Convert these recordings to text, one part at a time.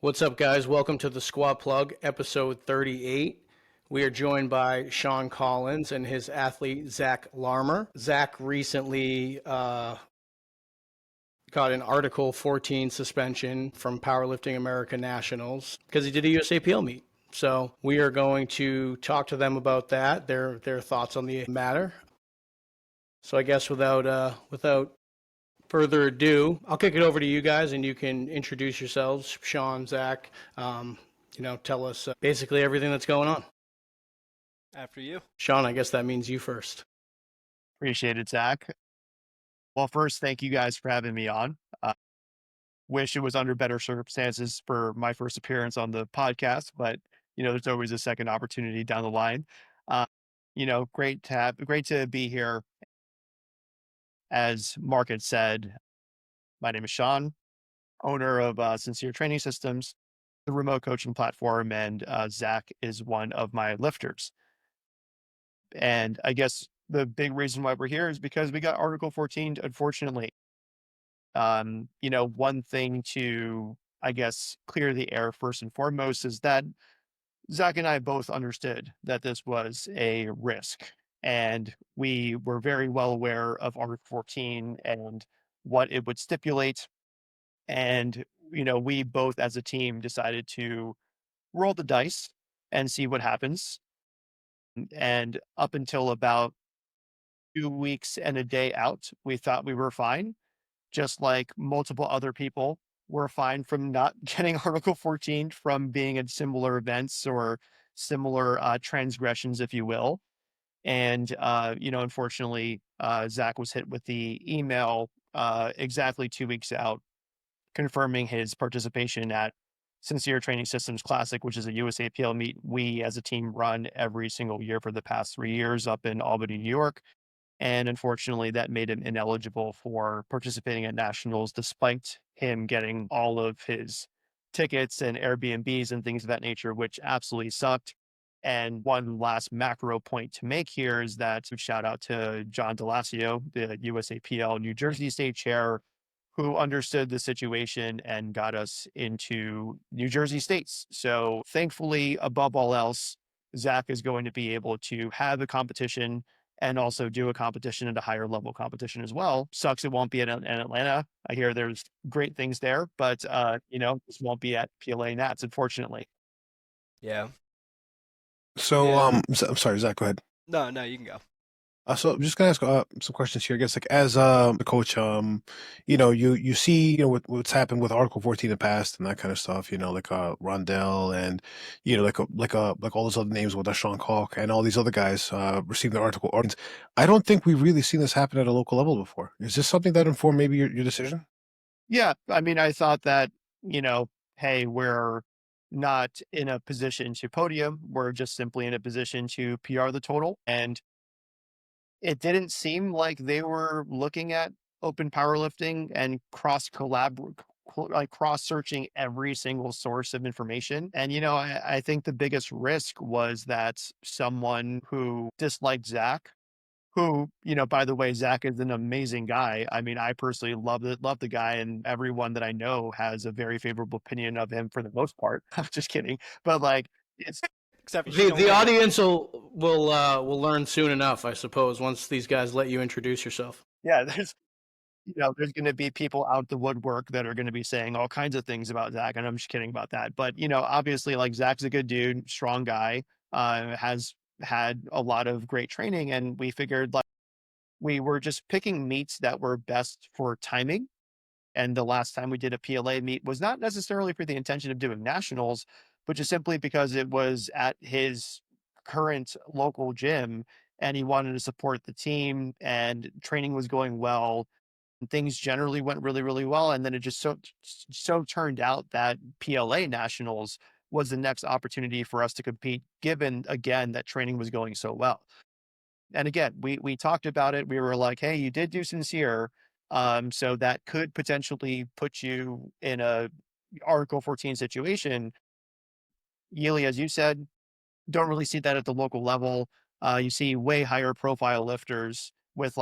What's up, guys? Welcome to the Squat Plug, episode 38. We are joined by Sean Collins and his athlete, Zack Larmer. Zack recently got an Article 14 suspension from Powerlifting America Nationals because he did a USAPL meet. So we are going to talk to them about that, their thoughts on the matter. So I guess without further ado, I'll kick it over to you guys and you can introduce yourselves, Sean, Zack. Tell us basically everything that's going on. After you. Sean, I guess that means you first. Appreciate it, Zack. Well, first, thank you guys for having me on. Wish it was under better circumstances for my first appearance on the podcast, but there's always a second opportunity down the line. Great to be here. As Mark had said, my name is Sean, owner of Sincere Training Systems, the remote coaching platform, and Zack is one of my lifters. And I guess the big reason why we're here is because we got Article 14, unfortunately. One thing to, I guess, clear the air first and foremost is that Zack and I both understood that this was a risk. And we were very well aware of Article 14 and what it would stipulate. And, we both as a team decided to roll the dice and see what happens. And up until about 2 weeks and a day out, we thought we were fine, just like multiple other people were fine from not getting Article 14 from being at similar events or similar transgressions, if you will. And, unfortunately, Zack was hit with the email exactly 2 weeks out, confirming his participation at Sincere Training Systems Classic, which is a USAPL meet we as a team run every single year for the past 3 years up in Albany, New York. And unfortunately, that made him ineligible for participating at nationals, despite him getting all of his tickets and Airbnbs and things of that nature, which absolutely sucked. And one last macro point to make here is that shout out to John DeLassio, the USAPL New Jersey State Chair, who understood the situation and got us into New Jersey states. So thankfully, above all else, Zack is going to be able to have a competition and also do a competition at a higher level competition as well. Sucks it won't be in Atlanta. I hear there's great things there, but this won't be at PLA Nats, unfortunately. Yeah. So, Yeah. I'm sorry, Zach, go ahead. No, you can go. So I'm just gonna ask some questions here. I guess, like, as the coach, you see, what's happened with Article 14 in the past and that kind of stuff. Like Rondell and like all those other names with Sean Calk and all these other guys receiving the article. I don't think we've really seen this happen at a local level before. Is this something that informed maybe your decision? Yeah, I mean, I thought that hey, we're not in a position to podium. We're just simply in a position to PR the total. And it didn't seem like they were looking at open powerlifting and cross searching every single source of information. And, I think the biggest risk was that someone who disliked Zack, who, by the way, Zack is an amazing guy. I mean, I personally love the guy, and everyone that I know has a very favorable opinion of him for the most part. I'm just kidding. But it's Except The audience will learn soon enough, I suppose, once these guys let you introduce yourself. yeah, there's going to be people out the woodwork that are going to be saying all kinds of things about Zack, and I'm just kidding about that. But, obviously, like, Zack's a good dude, strong guy, has had a lot of great training, and we figured, like, we were just picking meets that were best for timing. And the last time we did a PLA meet was not necessarily for the intention of doing nationals, but just simply because it was at his current local gym and he wanted to support the team and training was going well. And things generally went really, really well. And then it just so turned out that PLA Nationals was the next opportunity for us to compete, given, again, that training was going so well. And again, we talked about it. We were like, hey, you did do Sincere. So that could potentially put you in a Article 14 situation. Ylli, as you said, don't really see that at the local level. You see way higher profile lifters with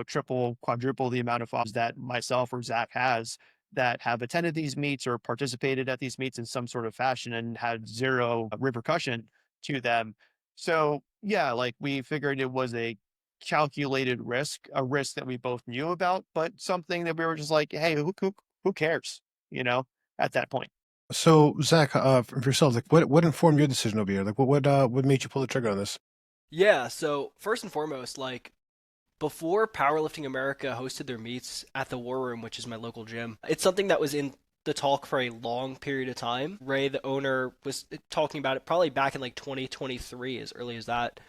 triple, quadruple the amount of followers that myself or Zack has that have attended these meets or participated at these meets in some sort of fashion and had zero repercussion to them. So yeah, like we figured it was a calculated risk, a risk that we both knew about, but something that we were just like, hey, who cares? You know, at that point. So Zach, for yourself, like what informed your decision over here? Like what made you pull the trigger on this? Yeah, so first and foremost, like before Powerlifting America hosted their meets at the War Room, which is my local gym, it's something that was in the talk for a long period of time. Ray, the owner, was talking about it probably back in like 2023, as early as that.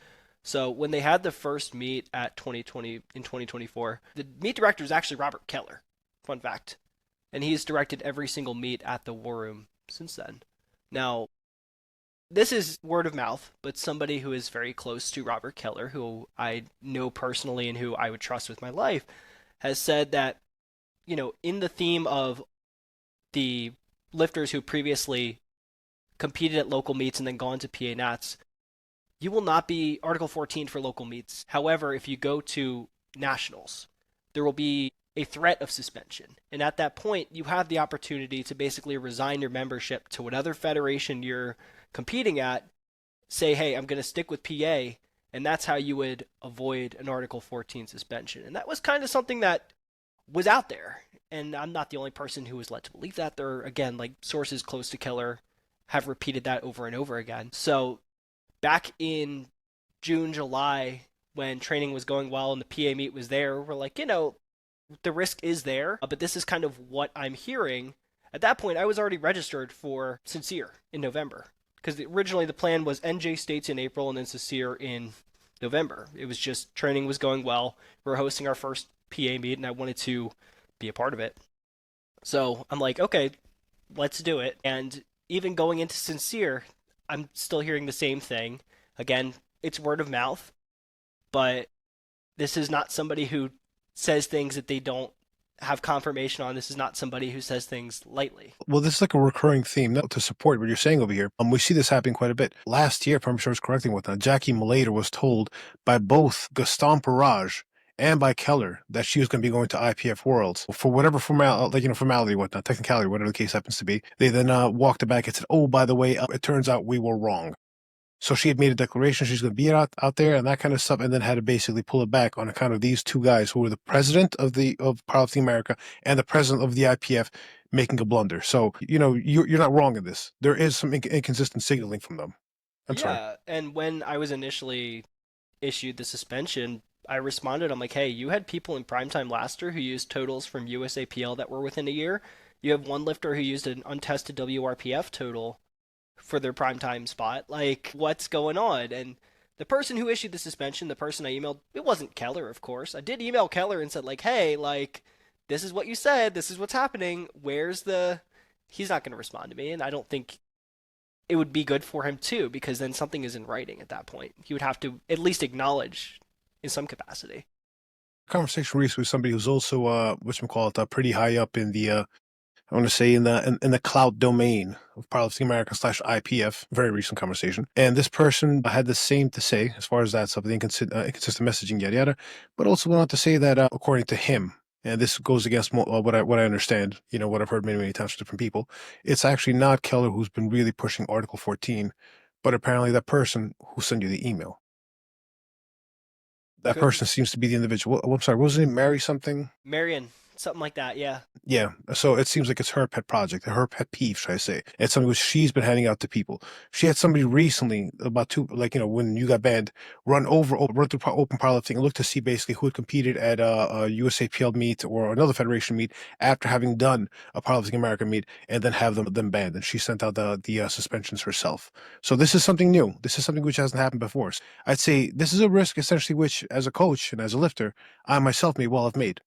So when they had the first meet at 2020 in 2024, the meet director is actually Robert Keller. Fun fact. And he's directed every single meet at the War Room since then. Now, this is word of mouth, but somebody who is very close to Robert Keller, who I know personally and who I would trust with my life, has said that, in the theme of the lifters who previously competed at local meets and then gone to PA Nats, you will not be Article 14 for local meets. However, if you go to nationals, there will be a threat of suspension. And at that point, you have the opportunity to basically resign your membership to whatever federation you're competing at, say, hey, I'm going to stick with PA, and that's how you would avoid an Article 14 suspension. And that was kind of something that was out there. And I'm not the only person who was led to believe that. There are, again, like sources close to Keller have repeated that over and over again. So back in June, July, when training was going well and the PA meet was there, we're like, the risk is there, but this is kind of what I'm hearing. At that point, I was already registered for Sincere in November, because originally the plan was NJ States in April and then Sincere in November. It was just training was going well. We were hosting our first PA meet, and I wanted to be a part of it. So I'm like, okay, let's do it. And even going into Sincere, I'm still hearing the same thing. Again, it's word of mouth, but this is not somebody who says things that they don't have confirmation on. This is not somebody who says things lightly. Well, this is like a recurring theme to support what you're saying over here. We see this happening quite a bit. Last year, if I'm sure it's correcting whatnot, Jackie Malater was told by both Gaston Parage and by Keller that she was going to be going to IPF Worlds for whatever formality, whatnot, technicality, whatever the case happens to be. They then walked it back and said, "Oh, by the way, it turns out we were wrong." So she had made a declaration she's going to be out there and that kind of stuff, and then had to basically pull it back on account of these two guys who were the president of Powerlifting America and the president of the IPF making a blunder. So you're not wrong in this. There is some inconsistent signaling from them. I'm sorry. Yeah, and when I was initially issued the suspension, I responded, I'm like, hey, you had people in primetime last year who used totals from USAPL that were within a year. You have one lifter who used an untested WRPF total for their primetime spot. Like, what's going on? And the person who issued the suspension, the person I emailed, it wasn't Keller, of course. I did email Keller and said, like, hey, like, this is what you said. This is what's happening. He's not going to respond to me. And I don't think it would be good for him, too, because then something is in writing at that point. He would have to at least acknowledge in some capacity. Conversation recently with somebody who's also pretty high up in the I want to say in the cloud domain of Powerlifting America / IPF. Very recent conversation, and this person had the same to say as far as that stuff, the inconsistent messaging, yada yada, but also went on to say that according to him, and this goes against what I understand, what I've heard many times from different people, it's actually not Keller who's been really pushing Article 14, but apparently that person who sent you the email. That person seems to be the individual. I'm sorry, what was it? Mary something? Marion, something like that, yeah. Yeah, so it seems like it's her pet project, her pet peeve, should I say. It's something which she's been handing out to people. She had somebody recently, when you got banned, run through open powerlifting and look to see basically who had competed at a USAPL meet or another federation meet after having done a Powerlifting America meet, and then have them banned. And she sent out the suspensions herself. So this is something new. This is something which hasn't happened before. I'd say this is a risk essentially which, as a coach and as a lifter, I myself may well have made.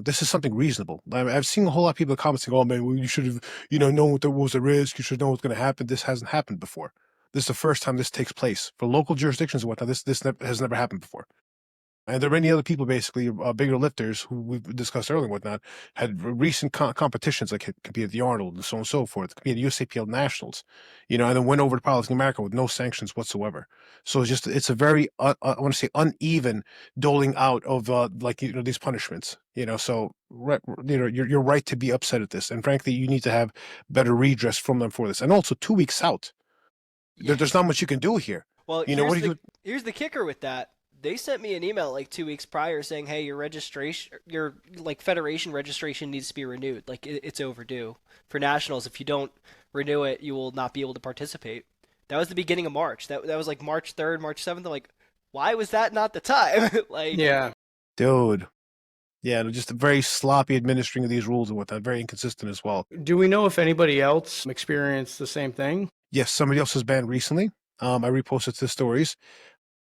This is something reasonable. I've seen a whole lot of people commenting, "Oh man, well, you should have, known what there was a risk. You should know what's going to happen." This hasn't happened before. This is the first time this takes place for local jurisdictions and whatnot. This has never happened before. And there are many other people, basically, bigger lifters who we've discussed earlier and whatnot, had recent competitions, like compete at the Arnold and so on and so forth, compete at USA PL Nationals, and then went over to Powerlifting America with no sanctions whatsoever. So it's a very, I want to say, uneven doling out of like these punishments. So you're right to be upset at this, and frankly, you need to have better redress from them for this. And also, 2 weeks out, Yeah. there's not much you can do here. Well, What do you? here's the kicker with that. They sent me an email like 2 weeks prior saying, "Hey, your like federation registration needs to be renewed. Like it's overdue for nationals. If you don't renew it, you will not be able to participate." That was the beginning of March. That was like March 3rd, March 7th. I'm like, why was that not the time? Like, Yeah. Dude. Yeah, just a very sloppy administering of these rules and whatnot, very inconsistent as well. Do we know if anybody else experienced the same thing? Yes, somebody else was banned recently. I reposted the stories.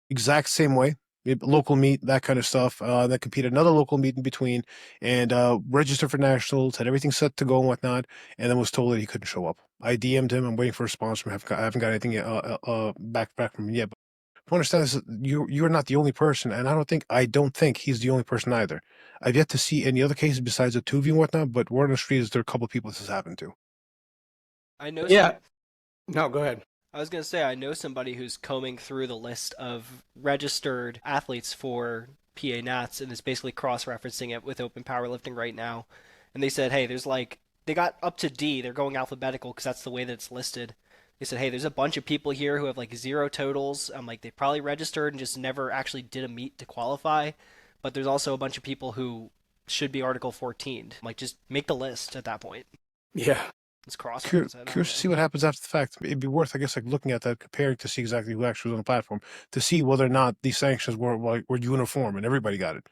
Exact same way. Local meet, that kind of stuff. That competed another local meet in between, and registered for nationals, had everything set to go and whatnot, and then was told that he couldn't show up. I DM'd him. I'm waiting for a response from him. I haven't got anything back from him yet. But to understand this, you're not the only person, and I don't think he's the only person either. I've yet to see any other cases besides the two of you and whatnot, but word on the street is there are a couple of people this has happened to. I know. Yeah. No, go ahead. I was going to say, I know somebody who's combing through the list of registered athletes for PA Nats and is basically cross-referencing it with open powerlifting right now. And they said, hey, they got up to D. They're going alphabetical because that's the way that it's listed. They said, hey, there's a bunch of people here who have like 0 totals. I'm like, they probably registered and just never actually did a meet to qualify. But there's also a bunch of people who should be Article 14. Like, just make the list at that point. Yeah. It's cross. Curious to see what happens after the fact. It'd be worth, I guess, like looking at that, comparing to see exactly who actually was on the platform, to see whether or not these sanctions were uniform and everybody got it,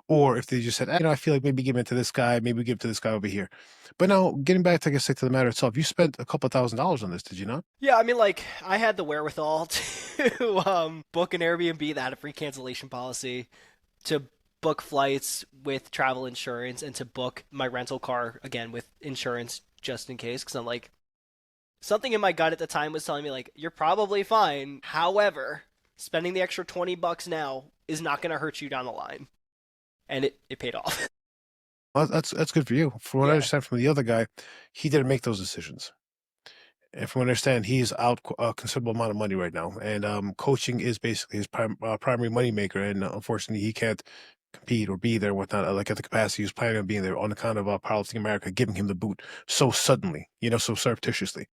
or if they just said, I feel like maybe give it to this guy, maybe give it to this guy over here. But now, getting back to, I guess, like, to the matter itself, you spent a couple $1,000s on this, did you not? Yeah, I mean, like, I had the wherewithal to book an Airbnb that had a free cancellation policy, to book flights with travel insurance, and to book my rental car, again, with insurance just in case, because I'm like, something in my gut at the time was telling me, like, you're probably fine. However, spending the extra $20 now is not going to hurt you down the line. And it paid off. Well, that's good for you. From what I understand from the other guy, he didn't make those decisions. And from what I understand, he's out a considerable amount of money right now. And coaching is basically his primary moneymaker. And unfortunately, he can't compete or be there, whatnot, like at the capacity he was planning on being there on account of Powerlifting America giving him the boot so suddenly, so surreptitiously.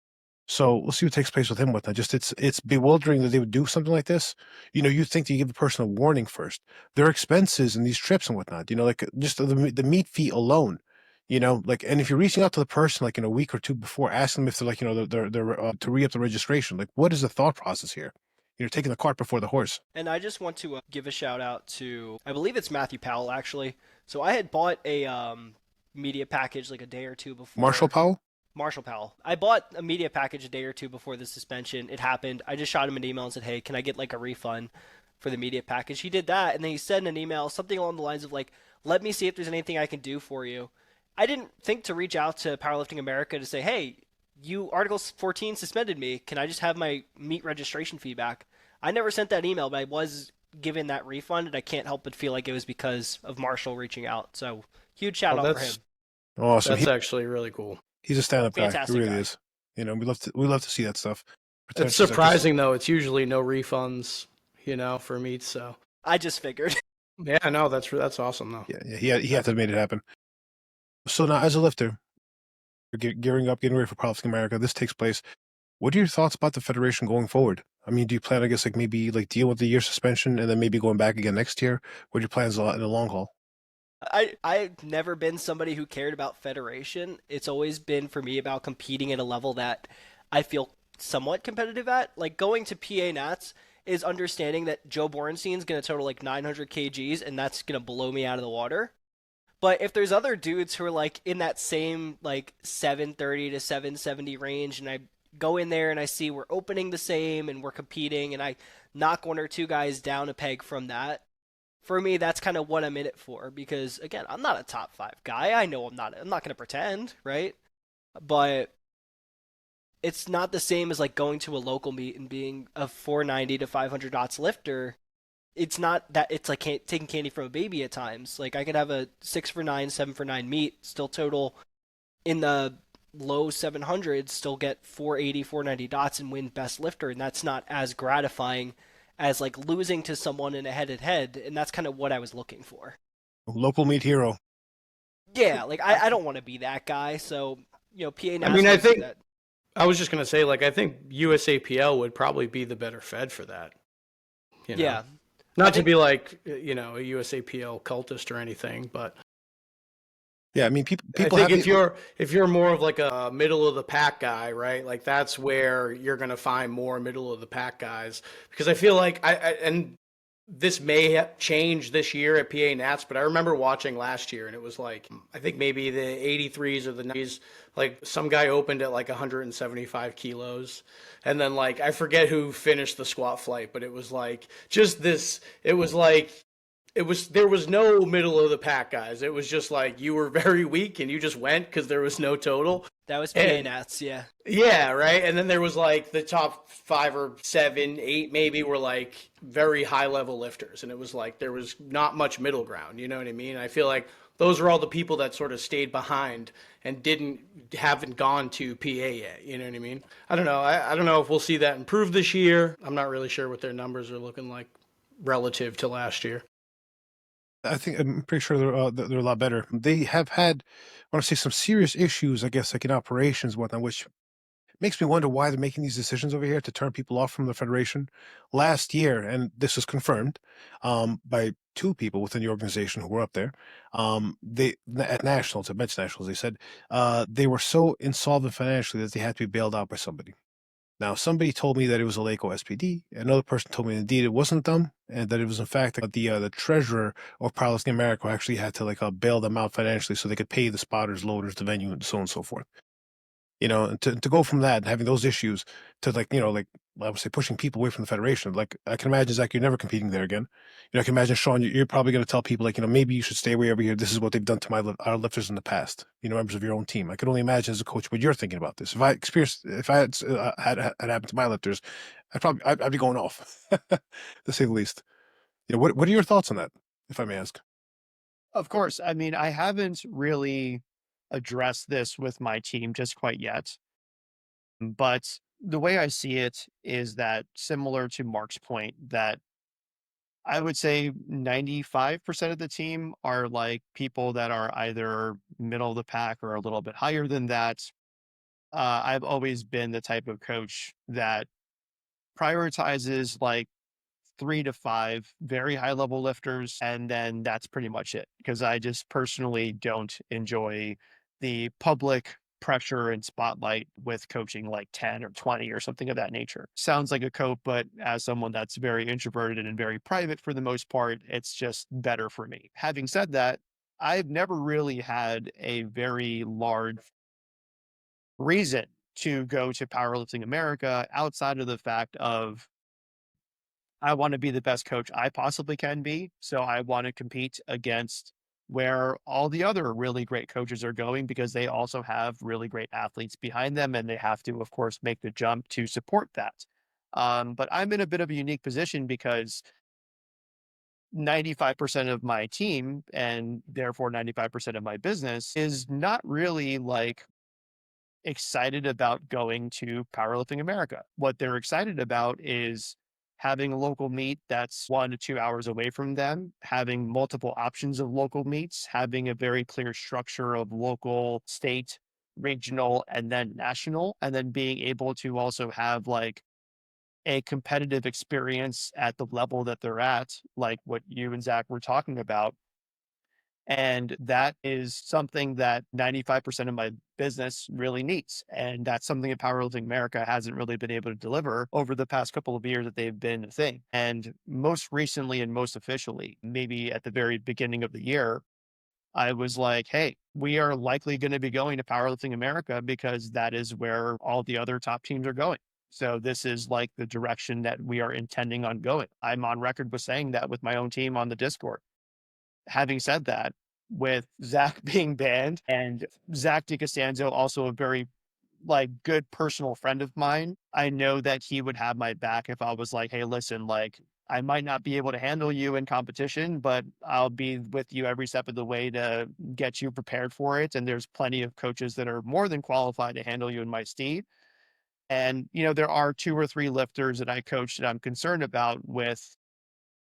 So we'll see what takes place with him, whatnot. Just it's bewildering that they would do something like this. You think that you give a person a warning first. Their expenses and these trips and whatnot, like just the meat fee alone. Like, and if you're reaching out to the person like in a week or two before, asking them if they're like, they're to re-up the registration, like what is the thought process here? You're taking the cart before the horse. And I just want to give a shout out to, I believe it's Matthew Powell, actually. So I had bought a media package like a day or two before. Marshall Powell? Marshall Powell. I bought a media package a day or two before the suspension. It happened. I just shot him an email and said, hey, can I get like a refund for the media package? He did that. And then he said in an email something along the lines of like, let me see if there's anything I can do for you. I didn't think to reach out to Powerlifting America to say, hey, you Article 14 suspended me. Can I just have my meet registration fee back? I never sent that email, but I was given that refund, and I can't help but feel like it was because of Marshall reaching out. So huge shout out for him. Awesome. That's actually really cool. He's a stand-up guy. Fantastic He really guy. is. We love to see that stuff. It's surprising though. It's usually no refunds, for meets. So I just figured. yeah, no, that's awesome though. Yeah, he had to have made it happen. So now, as a lifter, you're gearing up, getting ready for Powerlifting America. This takes place. What are your thoughts about the federation going forward? I mean, do you plan, I guess, like maybe like deal with the year suspension and then maybe going back again next year? What are your plans in the long haul? I've never been somebody who cared about federation. It's always been for me about competing at a level that I feel somewhat competitive at. Like going to PA Nats is understanding that Joe Borenstein's going to total like 900 kgs and that's going to blow me out of the water. But if there's other dudes who are like in that same like 730 to 770 range and I go in there and I see we're opening the same and we're competing and I knock one or two guys down a peg from that, for me, that's kind of what I'm in it for. Because again, I'm not a top 5 guy. I know I'm not going to pretend, right? But it's not the same as like going to a local meet and being a 490 to 500 dots lifter it's not that it's like taking candy from a baby at times. Like I could have a 6 for 9, 7 for 9 meet, still total in the low 700s, still get 480, 490 dots and win best lifter, and that's not as gratifying as like losing to someone in a head-to-head, and that's kind of what I was looking for. Local meat hero. Yeah, like I don't want to be that guy, so PA I Nationals. mean, I think that, I was just gonna say, like, I think USAPL would probably be the better fed for that. Yeah, Not to be like, a USAPL cultist or anything, but Yeah, I mean, I people think have if you're more of like a middle of the pack guy, right? Like that's where you're gonna find more middle of the pack guys, because I feel like and this may have changed this year at PA Nats, but I remember watching last year and it was like, I think maybe the 83s or the 90s, like some guy opened at like 175 kilos. And then like, I forget who finished the squat flight, but it was like just this, it was like, there was no middle of the pack guys. It was just like you were very weak and you just went because there was no total. that was PA And Nats, yeah. yeah, right. And then there was like the top 5 or 7, 8 maybe were like very high level lifters, and it was like there was not much middle ground. You know what I mean? I feel like those are all the people that sort of stayed behind and haven't gone to PA yet. You know what I mean? I don't know. I don't know if we'll see that improve this year. I'm not really sure what their numbers are looking like relative to last year. I think I'm pretty sure they're a lot better. They have had, I want to say, some serious issues, I guess, like in operations, and whatnot, which makes me wonder why they're making these decisions over here to turn people off from the federation. Last year, and this was confirmed by two people within the organization who were up there, they at nationals, at men's nationals, they said they were so insolvent financially that they had to be bailed out by somebody. Now, somebody told me that it was a LACO SPD. Another person told me indeed it wasn't them, and that it was in fact the treasurer of Powerlifting America who actually had to bail them out financially so they could pay the spotters, loaders, the venue, and so on and so forth. And to go from that and having those issues to I would say pushing people away from the federation. Like I can imagine, Zach, you're never competing there again. I can imagine, Sean, you're probably going to tell people maybe you should stay away over here. This is what they've done to our lifters in the past. Members of your own team. I can only imagine as a coach what you're thinking about this. If I had happened to my lifters, I'd be going off, to say the least. What are your thoughts on that, if I may ask? Of course. I mean, I haven't really addressed this with my team just quite yet. But the way I see it is that similar to Mark's point, that I would say 95% of the team are like people that are either middle of the pack or a little bit higher than that. I've always been the type of coach that prioritizes like 3 to 5 very high level lifters, and then that's pretty much it. Because I just personally don't enjoy the public pressure and spotlight with coaching like 10 or 20 or something of that nature. Sounds like a cope, but as someone that's very introverted and very private for the most part, it's just better for me. Having said that, I've never really had a very large reason to go to Powerlifting America outside of the fact of I want to be the best coach I possibly can be. So I want to compete against where all the other really great coaches are going, because they also have really great athletes behind them, and they have to, of course, make the jump to support that. But I'm in a bit of a unique position because 95% of my team, and therefore 95% of my business, is not really like excited about going to Powerlifting America. What they're excited about is having a local meet that's 1 to 2 hours away from them, having multiple options of local meets, having a very clear structure of local, state, regional, and then national, and then being able to also have like a competitive experience at the level that they're at, like what you and Zach were talking about. And that is something that 95% of my business really needs. And that's something that Powerlifting America hasn't really been able to deliver over the past couple of years that they've been a thing. And most recently and most officially, maybe at the very beginning of the year, I was like, hey, we are likely going to be going to Powerlifting America because that is where all the other top teams are going. So this is like the direction that we are intending on going. I'm on record with saying that with my own team on the Discord. Having said that, with Zach being banned and Zach DiCostanzo, also a very like good personal friend of mine, I know that he would have my back if I was like, hey, listen, like I might not be able to handle you in competition, but I'll be with you every step of the way to get you prepared for it. And there's plenty of coaches that are more than qualified to handle you in my stead. And, there are 2 or 3 lifters that I coach that I'm concerned about with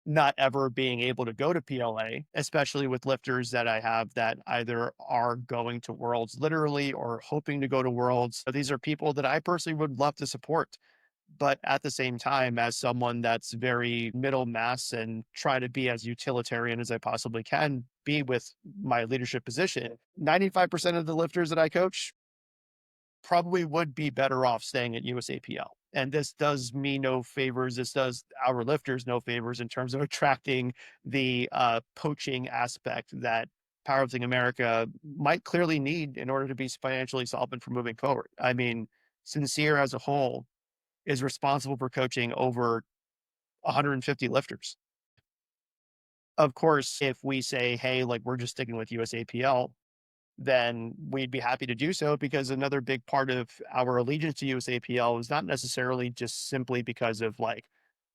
not ever being able to go to PLA, especially with lifters that I have that either are going to Worlds literally or hoping to go to Worlds. So these are people that I personally would love to support. But at the same time, as someone that's very middle mass and try to be as utilitarian as I possibly can be with my leadership position, 95% of the lifters that I coach probably would be better off staying at USAPL. And this does me no favors. This does our lifters no favors in terms of attracting the poaching aspect that Powerlifting America might clearly need in order to be financially solvent for moving forward. I mean, Sincere as a whole is responsible for coaching over 150 lifters. Of course, if we say, hey, like we're just sticking with USAPL, then we'd be happy to do so, because another big part of our allegiance to USAPL is not necessarily just simply because of like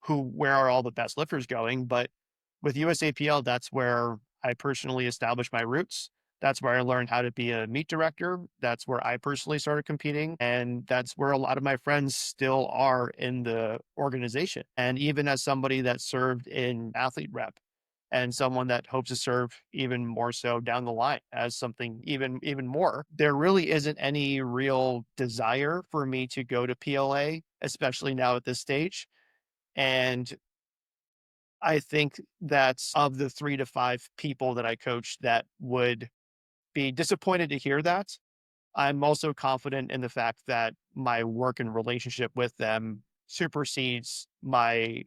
where are all the best lifters going, but with USAPL, that's where I personally established my roots. That's where I learned how to be a meet director. That's where I personally started competing. And that's where a lot of my friends still are in the organization. And even as somebody that served in athlete rep, and someone that hopes to serve even more so down the line as something even more, there really isn't any real desire for me to go to PLA, especially now at this stage. And I think that of the 3 to 5 people that I coach that would be disappointed to hear that, I'm also confident in the fact that my work and relationship with them supersedes my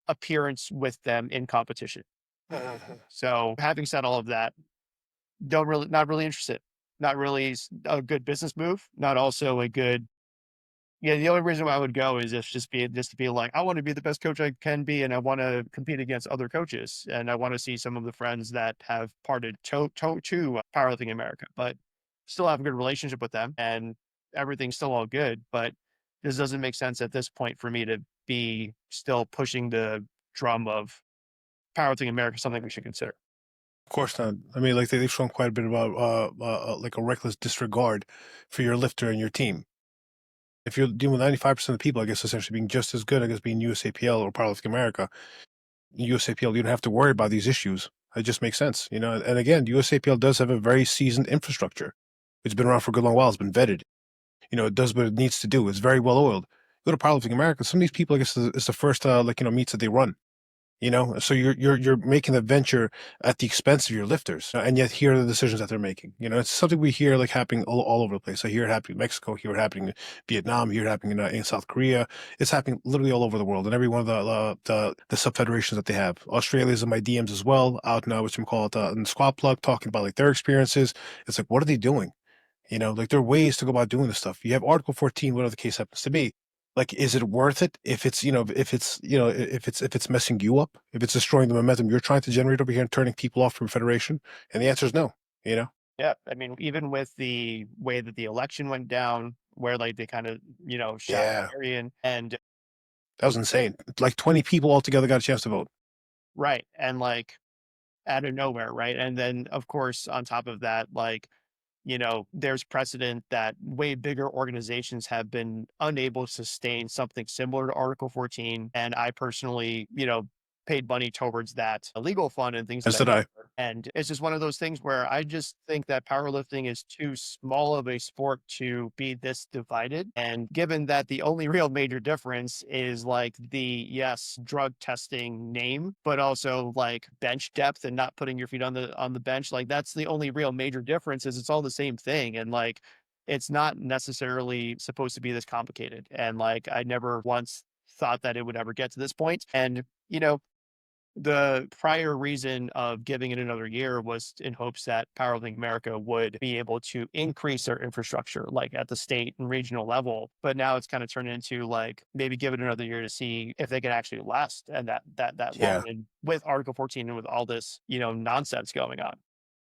appearance with them in competition. So having said all of that, not really interested. Not really a good business move. Not also a good. Yeah, the only reason why I would go is just to be like, I want to be the best coach I can be, and I want to compete against other coaches, and I want to see some of the friends that have parted to Powerlifting America, but still have a good relationship with them, and everything's still all good. But this doesn't make sense at this point for me to be still pushing the drum of Powerlifting America, something we should consider. Of course not. I mean, like they've shown quite a bit about like a reckless disregard for your lifter and your team. If you're dealing with 95% of the people, I guess essentially being just as good, I guess being USAPL or Powerlifting America, USAPL, you don't have to worry about these issues. It just makes sense, you know. And again, USAPL does have a very seasoned infrastructure. It's been around for a good long while. It's been vetted. You know, it does what it needs to do. It's very well oiled. Go to Powerlifting America. Some of these people, I guess, it's the first meets that they run. You know, so you're making the venture at the expense of your lifters, and yet here are the decisions that they're making. You know, it's something we hear like happening all over the place. I hear it happening in Mexico, hear it happening in Vietnam, hear it happening in South Korea. It's happening literally all over the world, and every one of the subfederations that they have. Australia's in my DMs as well, out now, which we call it in Squad Plug, talking about like their experiences. It's like, what are they doing? You know, like there are ways to go about doing this stuff. You have Article 14, whatever the case happens to be. Like, is it worth it if it's, if it's messing you up, if it's destroying the momentum you're trying to generate over here and turning people off from Federation? And the answer is no, you know? Yeah, I mean, even with the way that the election went down, where like they kind of, shot Yeah, Marion and that was insane. Like 20 people altogether got a chance to vote. right, and like out of nowhere, right? And then of course on top of that, like, there's precedent that way bigger organizations have been unable to sustain something similar to Article 14. And I personally, paid money towards that legal fund and things of As that did I. nature. And it's just one of those things where I just think that powerlifting is too small of a sport to be this divided. And given that the only real major difference is like the, yes, drug testing name, but also like bench depth and not putting your feet on the bench, like that's the only real major difference. Is it's all the same thing. And like it's not necessarily supposed to be this complicated. And like I never once thought that it would ever get to this point. And the prior reason of giving it another year was in hopes that Powerlifting America would be able to increase their infrastructure, like at the state and regional level. But now it's kind of turned into like maybe give it another year to see if they can actually last and that Yeah. long. And with Article 14 and with all this, nonsense going on.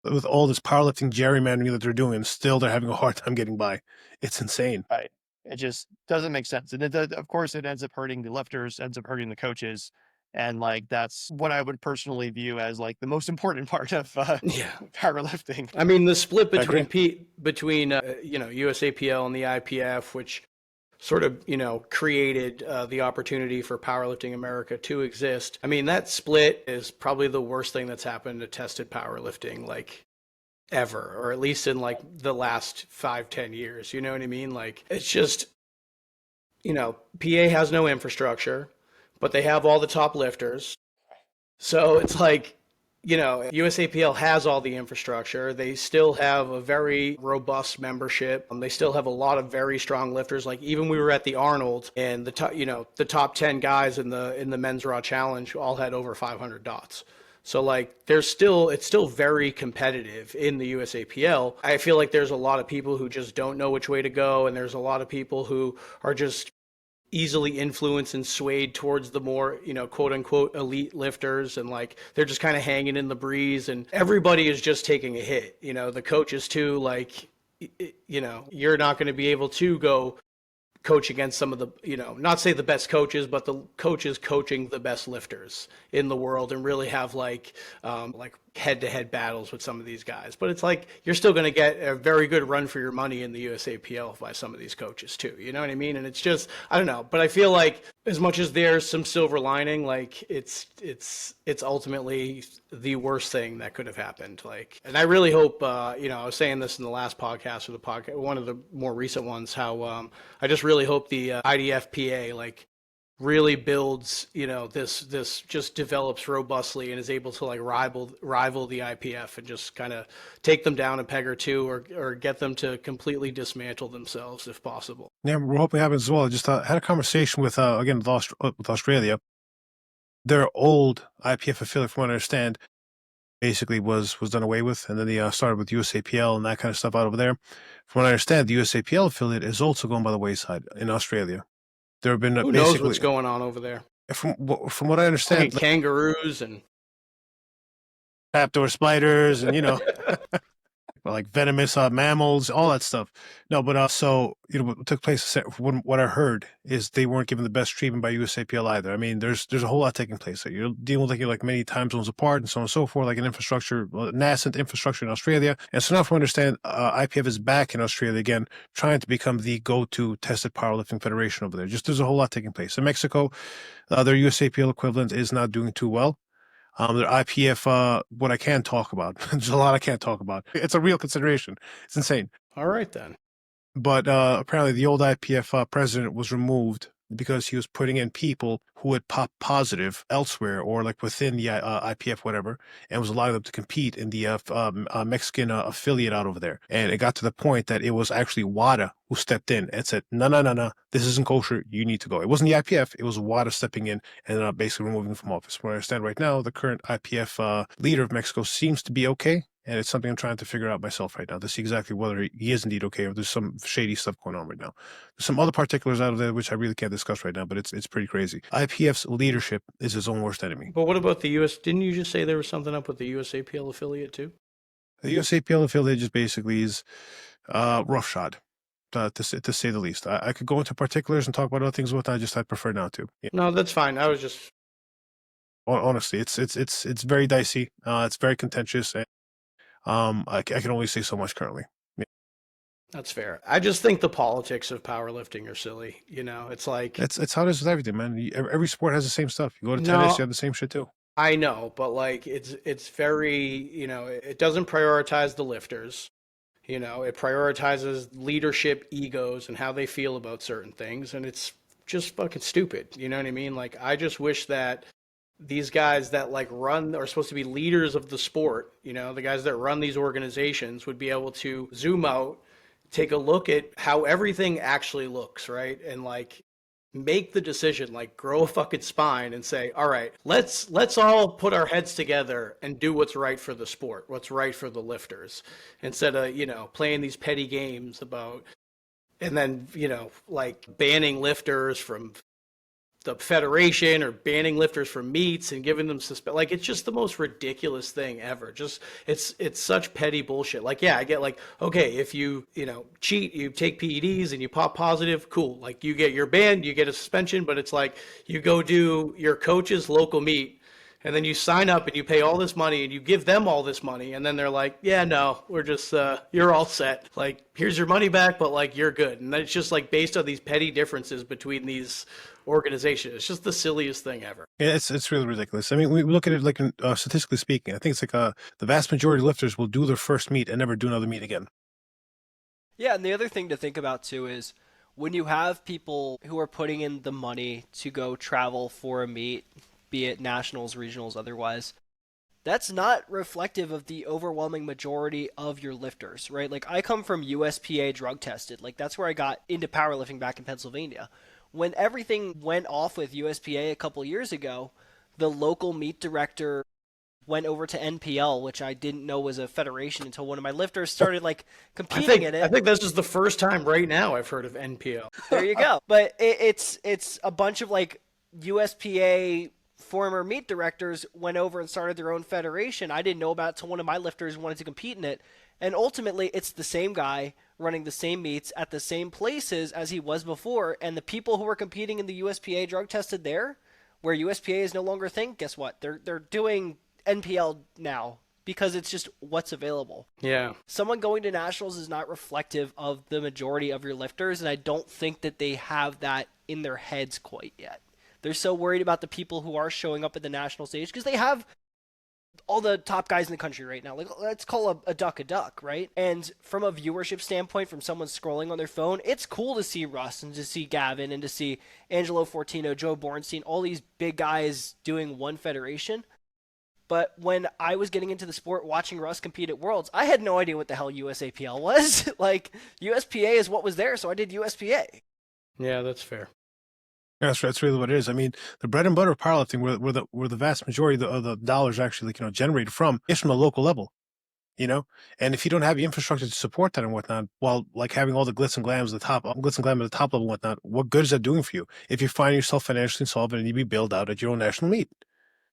With all this powerlifting gerrymandering that they're doing, still they're having a hard time getting by. It's insane. Right. It just doesn't make sense. And of course, it ends up hurting the lifters, ends up hurting the coaches. And like that's what I would personally view as like the most important part of Yeah. powerlifting. I mean, the split I agree. between USAPL and the IPF, which sort of created the opportunity for Powerlifting America to exist. I mean, that split is probably the worst thing that's happened to tested powerlifting like ever, or at least in like the last 5-10 years. You know what I mean? Like, it's just, PA has no infrastructure, but they have all the top lifters. So it's like, USAPL has all the infrastructure. They still have a very robust membership. They still have a lot of very strong lifters. Like, even we were at the Arnold, and the top 10 guys in the men's raw challenge all had over 500 dots. So like, it's still very competitive in the USAPL. I feel like there's a lot of people who just don't know which way to go, and there's a lot of people who are just easily influenced and swayed towards the more, quote unquote elite lifters, and like, they're just kind of hanging in the breeze, and everybody is just taking a hit. The coaches too, like, you're not going to be able to go coach against some of the, not say the best coaches, but the coaches coaching the best lifters in the world, and really have like head-to-head battles with some of these guys. But it's like, you're still going to get a very good run for your money in the USAPL by some of these coaches too. You know what I mean? And it's just, I don't know. But I feel like, as much as there's some silver lining, like, it's ultimately the worst thing that could have happened. Like, and I really hope, I was saying this in the last podcast, or the podcast, one of the more recent ones, how I just really hope the IDFPA like really builds, this just develops robustly and is able to like rival the IPF, and just kind of take them down a peg or two, or get them to completely dismantle themselves if possible. Yeah, we're hoping it happens as well. I just had a conversation with again with Australia. Their old IPF affiliate, from what I understand, basically was done away with, and then they started with USAPL and that kind of stuff out over there. From what I understand, the USAPL affiliate is also going by the wayside in Australia. There have been Who knows what's going on over there? From what I understand, Fucking kangaroos and trapdoor spiders, and like venomous mammals, all that stuff. No, but so what took place. What I heard is they weren't given the best treatment by USAPL either. I mean, there's a whole lot taking place there. You're dealing with like many time zones apart, and so on and so forth, like an infrastructure, nascent infrastructure in Australia. And so now, from what I understand, IPF is back in Australia again, trying to become the go-to tested powerlifting federation over there. Just there's a whole lot taking place in Mexico. Their USAPL equivalent is not doing too well. Their IPF, what I can talk about, there's a lot I can't talk about. It's a real consideration. It's insane. all right then. But apparently the old IPF president was removed because he was putting in people who had popped positive elsewhere, or like within the IPF, whatever, and was allowing them to compete in the Mexican affiliate out over there. And it got to the point that it was actually WADA who stepped in and said, no, this isn't kosher. You need to go. It wasn't the IPF. It was WADA stepping in and basically removing them from office. From what I understand right now, the current IPF leader of Mexico seems to be okay. And it's something I'm trying to figure out myself right now to see exactly whether he is indeed okay, or there's some shady stuff going on right now. There's some other particulars out of there which I really can't discuss right now, but it's pretty crazy. IPF's leadership is his own worst enemy. But what about the US? Didn't you just say there was something up with the USAPL affiliate too? The USAPL affiliate just basically is roughshod, to say the least. I could go into particulars and talk about other things with it. I prefer not to. Yeah. No, that's fine. I was just Honestly, it's very dicey. It's very contentious. And, I can only say so much currently. Yeah. That's fair. I just think the politics of powerlifting are silly. It's like, It's how it is with everything, man. Every sport has the same stuff. You go to No. tennis, you have the same shit too. I know, but like, it's very, it doesn't prioritize the lifters. It prioritizes leadership egos and how they feel about certain things, and it's just fucking stupid. You know what I mean? Like, I just wish that these guys that like run, are supposed to be leaders of the sport, the guys that run these organizations, would be able to zoom out, take a look at how everything actually looks, right? And like, make the decision, like, grow a fucking spine and say, all right, let's all put our heads together and do what's right for the sport, what's right for the lifters, instead of, playing these petty games about, and then, like banning lifters from the federation or banning lifters from meets and giving them like it's just the most ridiculous thing ever. Just it's such petty bullshit. Like, yeah, I get like, okay, if you cheat, you take PEDs and you pop positive, cool. Like you get your ban, you get a suspension, but it's like you go do your coach's local meet and then you sign up and you pay all this money and you give them all this money and then they're like, yeah, no, we're just you're all set. Like, here's your money back, but like you're good. And then it's just like based on these petty differences between these organizations. It's just the silliest thing ever. Yeah, it's really ridiculous. I mean, we look at it like statistically speaking. I think it's like the vast majority of lifters will do their first meet and never do another meet again. Yeah, and the other thing to think about too is when you have people who are putting in the money to go travel for a meet, be it nationals, regionals, otherwise, that's not reflective of the overwhelming majority of your lifters, right? Like, I come from USPA drug tested. Like, that's where I got into powerlifting back in Pennsylvania. When everything went off with USPA a couple years ago, the local meet director went over to NPL, which I didn't know was a federation until one of my lifters started like competing in it. I think this is the first time right now I've heard of NPL. There you go. But it's a bunch of like USPA former meet directors went over and started their own federation. I didn't know about it until one of my lifters wanted to compete in it. And ultimately, it's the same guy running the same meets at the same places as he was before. And the people who were competing in the USPA drug tested there, where USPA is no longer a thing, guess what? They're doing NPL now because it's just what's available. Yeah. Someone going to nationals is not reflective of the majority of your lifters, and I don't think that they have that in their heads quite yet. They're so worried about the people who are showing up at the national stage because they have all the top guys in the country right now. Like, let's call a duck, right? And from a viewership standpoint, from someone scrolling on their phone, it's cool to see Russ and to see Gavin and to see Angelo Fortino, Joe Bornstein, all these big guys doing one federation. But when I was getting into the sport, watching Russ compete at Worlds, I had no idea what the hell USAPL was. Like, USPA is what was there, so I did USPA. Yeah, that's fair. That's really what it is. I mean, the bread and butter of powerlifting, where the vast majority of the dollars actually generated from, is from the local level. And if you don't have the infrastructure to support that and whatnot, while like having all the glitz and glam at the top level and whatnot, what good is that doing for you? If you find yourself financially insolvent and you be bailed out at your own national meet,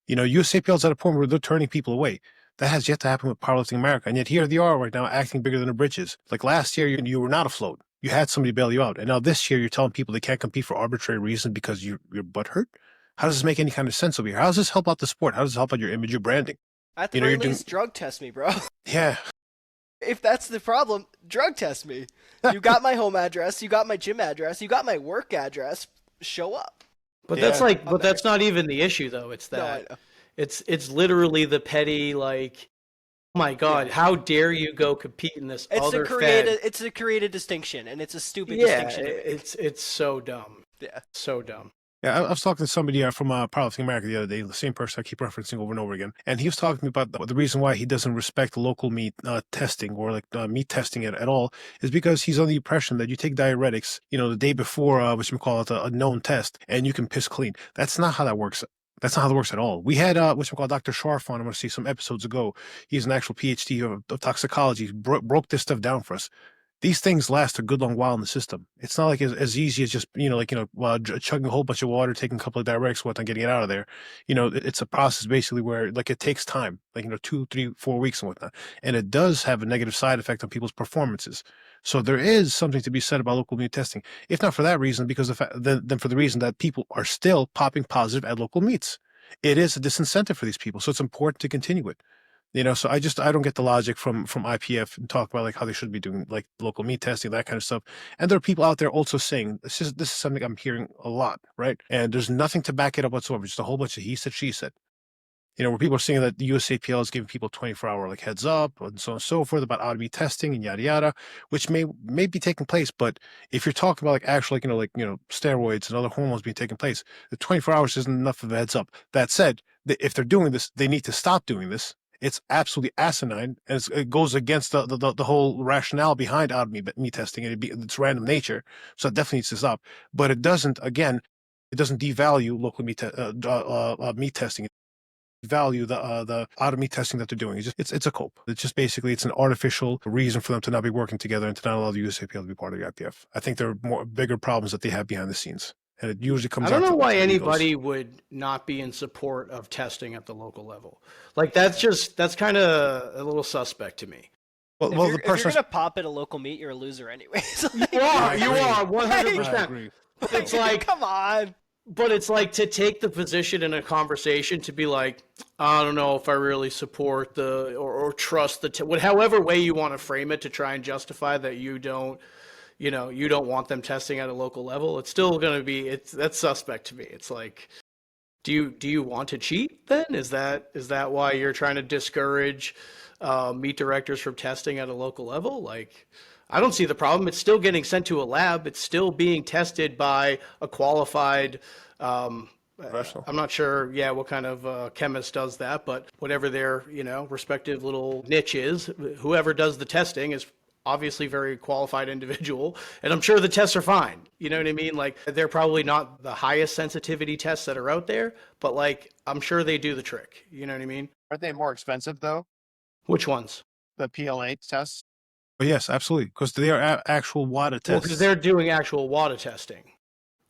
USAPL is at a point where they're turning people away. That has yet to happen with Powerlifting America, and yet here they are right now acting bigger than the britches. Like last year, you were not afloat. You had somebody bail you out. And now this year, you're telling people they can't compete for arbitrary reasons because your butt hurt? How does this make any kind of sense over here? How does this help out the sport? How does this help out your image, your branding? At the very least, drug test me, bro. Yeah. If that's the problem, drug test me. You got my home address. You got my gym address. You got my work address. Show up. But that's not even the issue, though. It's that it's literally the petty, like, oh my God, how dare you go compete in this other fed? It's a created distinction, and it's a stupid distinction. It's so dumb. Yeah. So dumb. Yeah, I was talking to somebody from Powerlifting America the other day, the same person I keep referencing over and over again. And he was talking to me about the reason why he doesn't respect local meat testing or like meat testing at all is because he's under the impression that you take diuretics, the day before, what you call it, a known test, and you can piss clean. That's not how that works. That's not how it works at all. We had what you call Dr. Sharf on, I'm going to see some episodes ago. He's an actual PhD of toxicology. He broke this stuff down for us. These things last a good long while in the system. It's not like as easy as just, chugging a whole bunch of water, taking a couple of diuretics, whatnot, getting it out of there. It's a process basically where like it takes time, 2, 3, 4 weeks and whatnot. And it does have a negative side effect on people's performances. So there is something to be said about local meat testing, if not for that reason, because then for the reason that people are still popping positive at local meets. It is a disincentive for these people. So it's important to continue it. So I don't get the logic from IPF and talk about like how they should be doing like local meat testing, that kind of stuff. And there are people out there also saying this is something I'm hearing a lot, right? And there's nothing to back it up whatsoever. Just a whole bunch of he said, she said. Where people are saying that the USAPL is giving people 24-hour like heads up and so on and so forth about out-of-meet testing and yada yada, which may be taking place. But if you're talking about like actual steroids and other hormones being taken place, the 24 hours isn't enough of a heads up. That said, if they're doing this, they need to stop doing this. It's absolutely asinine, and it goes against the whole rationale behind out-of-meat testing and its random nature. So it definitely needs to stop. But it doesn't devalue local meat testing. Value the out-of-meat testing that they're doing. It's a cope. It's just basically it's an artificial reason for them to not be working together and to not allow the USAPL to be part of the IPF. I think there are bigger problems that they have behind the scenes. and it usually comes I don't out know why to egos. anybody would not be in support of testing at the local level. Like that's kind of a little suspect to me. Well, If well, you're, the if you're person. gonna pop at a local meet, you're a loser anyway. You are, you agree. are, 100%. I agree. But it's like, come on. but it's like to take the position in a conversation to be like, I don't know if I really support or trust however way you want to frame it to try and justify that you don't want them testing at a local level. It's still going to be, that's suspect to me. It's like, do you want to cheat then? Is that why you're trying to discourage meat directors from testing at a local level? Like, I don't see the problem. It's still getting sent to a lab. It's still being tested by a qualified. Professional. I'm not sure, what kind of chemist does that, but whatever their respective little niche is, whoever does the testing is obviously very qualified individual, and I'm sure the tests are fine. You know what I mean? Like they're probably not the highest sensitivity tests that are out there, but like I'm sure they do the trick. You know what I mean? Aren't they more expensive though? Which ones? The PLA tests? But yes, absolutely, because they are actual water Well, tests. because they're doing actual water testing,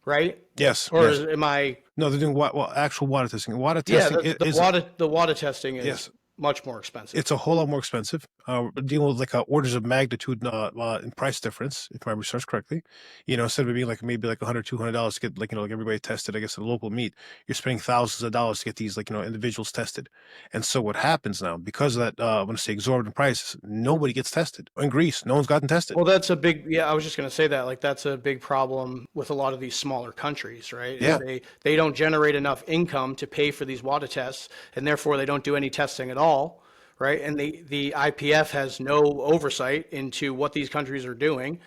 right? Yes. Or yes. am I? No, they're doing actual water testing. Water Yeah, testing the water testing is Yes. much more expensive. It's a whole lot more expensive. We're dealing with like orders of magnitude in price difference, if my research correctly. Instead of it being like maybe like $100, $200 to get like everybody tested, I guess at a local meet, you're spending thousands of dollars to get these like individuals tested. And so what happens now, because of that, I want to say exorbitant prices, nobody gets tested. In Greece, no one's gotten tested. Well, that's a big, I was just going to say that, like, that's a big problem with a lot of these smaller countries, right? Is Yeah. They don't generate enough income to pay for these water tests, and therefore they don't do any testing at all, right? And the IPF has no oversight into what these countries are doing.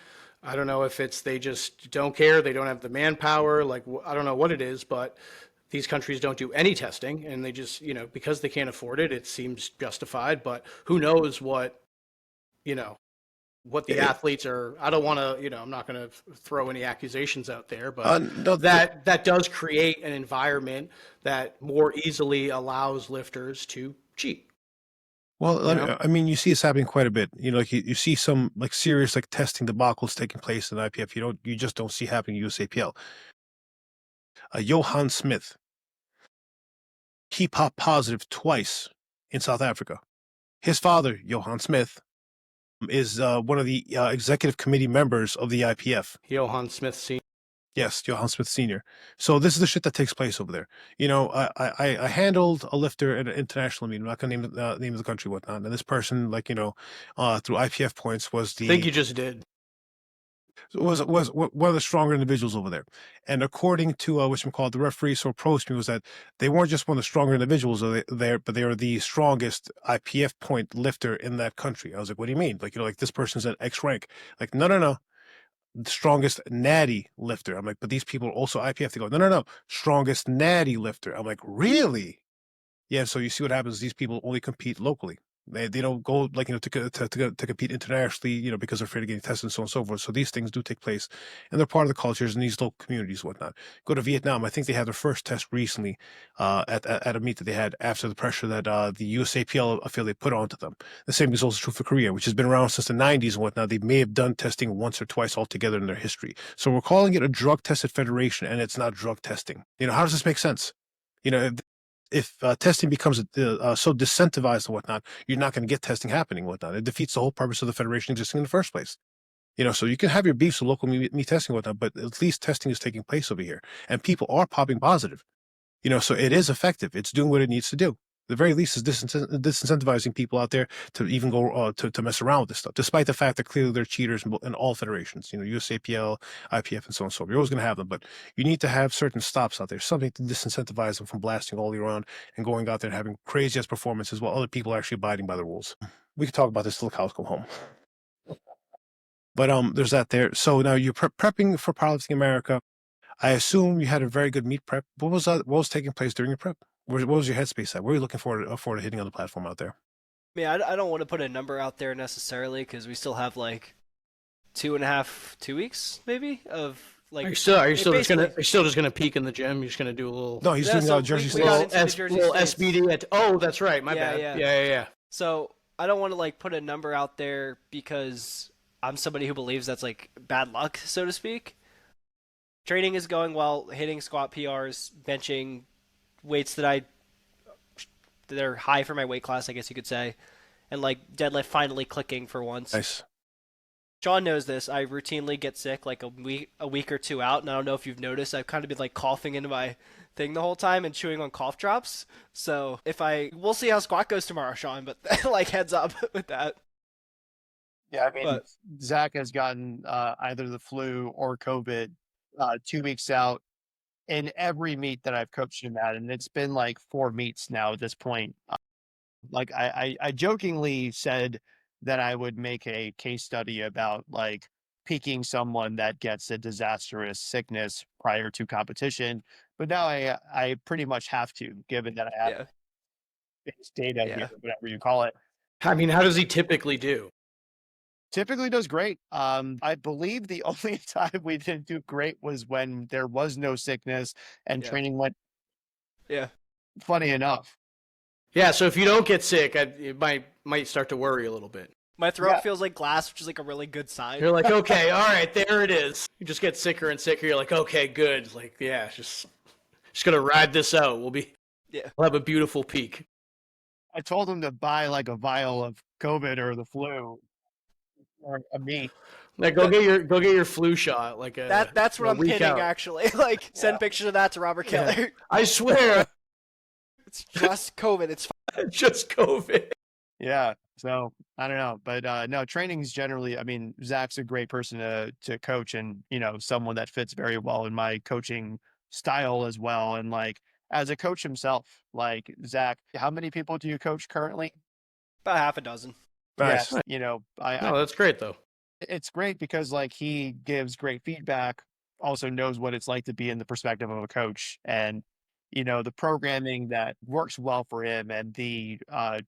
I don't know if it's they just don't care, they don't have the manpower, like, I don't know what it is, but these countries don't do any testing, and they just, because they can't afford it, it seems justified, but who knows what the athletes are. I don't want to, I'm not going to throw any accusations out there, but No, that does create an environment that more easily allows lifters to cheat. Well, I mean, you see this happening quite a bit. Like you see some like serious like testing debacles taking place in IPF. You just don't see happening in USAPL. Johan Smith, he popped positive twice in South Africa. His father, Johan Smith, is one of the executive committee members of the IPF. Johan Smith Sr. Yes, Johan Smith Sr. So this is the shit that takes place over there. I handled a lifter at an international meeting. I'm not going to name the name of the country, whatnot. And this person, like, through IPF points was I think you just did. was one of the stronger individuals over there. And according to the referee so approached me was that they weren't just one of the stronger individuals there, but they were the strongest IPF point lifter in that country. I was like, what do you mean? Like, like this person's at X rank. Like, no. The strongest natty lifter. I'm like, but these people are also IPF. They go, no. Strongest natty lifter. I'm like, really? Yeah. So you see what happens. These people only compete locally. They don't go like, to compete internationally, because they're afraid of getting tested and so on and so forth. So these things do take place and they're part of the cultures in these local communities and whatnot. Go to Vietnam. I think they had their first test recently at a meet that they had after the pressure that the USAPL affiliate put onto them. The same is also true for Korea, which has been around since the 90s and whatnot. They may have done testing once or twice altogether in their history. So we're calling it a drug tested federation and it's not drug testing. How does this make sense? If testing becomes so disincentivized and whatnot, you're not going to get testing happening and whatnot. It defeats the whole purpose of the federation existing in the first place. So you can have your beefs with local meat testing and whatnot, but at least testing is taking place over here. And people are popping positive. So it is effective. It's doing what it needs to do. The very least is disincentivizing people out there to even go to mess around with this stuff, despite the fact that clearly they're cheaters in all federations, USAPL, IPF, and so on and so forth. You're always going to have them, but you need to have certain stops out there, something to disincentivize them from blasting all year round and going out there and having crazy-ass performances while other people are actually abiding by the rules. We could talk about this till the cows come home. But there's that there. So now you're prepping for Powerlifting America. I assume you had a very good meet prep. What was taking place during your prep? What was your headspace at? What were you looking forward to hitting on the platform out there? I mean, I don't want to put a number out there necessarily because we still have like 2 weeks maybe of like. Are you still just gonna peek in the gym? You're just gonna do a little. No, he's doing Jersey we got State. into the Jersey little States. SBD. That's right. My bad. Yeah. So I don't want to like put a number out there because I'm somebody who believes that's like bad luck, so to speak. Training is going well, hitting squat PRs, benching weights that are high for my weight class, I guess you could say, and like deadlift finally clicking for once. Nice. Sean knows this. I routinely get sick like a week or two out, and I don't know if you've noticed. I've kind of been like coughing into my thing the whole time and chewing on cough drops. So we'll see how squat goes tomorrow, Sean. But like heads up with that. Yeah, I mean, But Zach has gotten either the flu or COVID 2 weeks out in every meet that I've coached him at, and it's been like 4 meets now at this point. Like I jokingly said that I would make a case study about like peaking someone that gets a disastrous sickness prior to competition, but now I pretty much have to, given that I have yeah, base data here, yeah, whatever you call it. I mean, how does he typically do? Typically does great. I believe the only time we didn't do great was when there was no sickness and yeah, training went, yeah. funny enough. Yeah, so if you don't get sick, it might start to worry a little bit. My throat Yeah. feels like glass, which is like a really good sign. You're like, okay, all right, there it is. You just get sicker and sicker. You're like, okay, good. Like, yeah, just gonna ride this out. Yeah. We'll have a beautiful peak. I told him to buy like a vial of COVID or the flu or a meat. Like, go get your flu shot. Like That's what a I'm week pinning out. actually. Like send pictures of that to Robert Yeah. Keller. I swear, It's just COVID. It's just COVID. Yeah. So I don't know, but no, training's generally, I mean, Zach's a great person to coach, and someone that fits very well in my coaching style as well. And like as a coach himself, like Zach, how many people do you coach currently? about half a dozen. Nice. Yes, I No, that's great though. it's great because like he gives great feedback, also knows what it's like to be in the perspective of a coach, and the programming that works well for him and the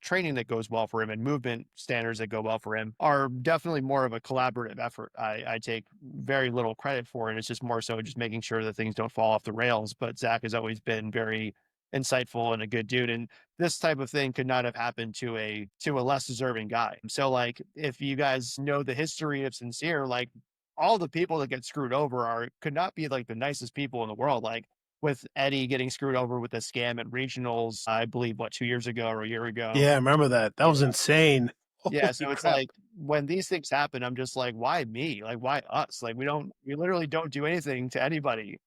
training that goes well for him and movement standards that go well for him are definitely more of a collaborative effort. I take very little credit for it. It's just more so just making sure that things don't fall off the rails. But Zach has always been very insightful and a good dude, and this type of thing could not have happened to a less deserving guy. So like if you guys know the history of Sincere, like all the people that get screwed over could not be like the nicest people in the world. Like with Eddie getting screwed over with a scam at regionals, I believe 2 years ago or a year ago. Yeah, I remember that. That was insane. Yeah, Holy so it's crap. like when these things happen, I'm just like, why me? Like, why us? Like, we literally don't do anything to anybody,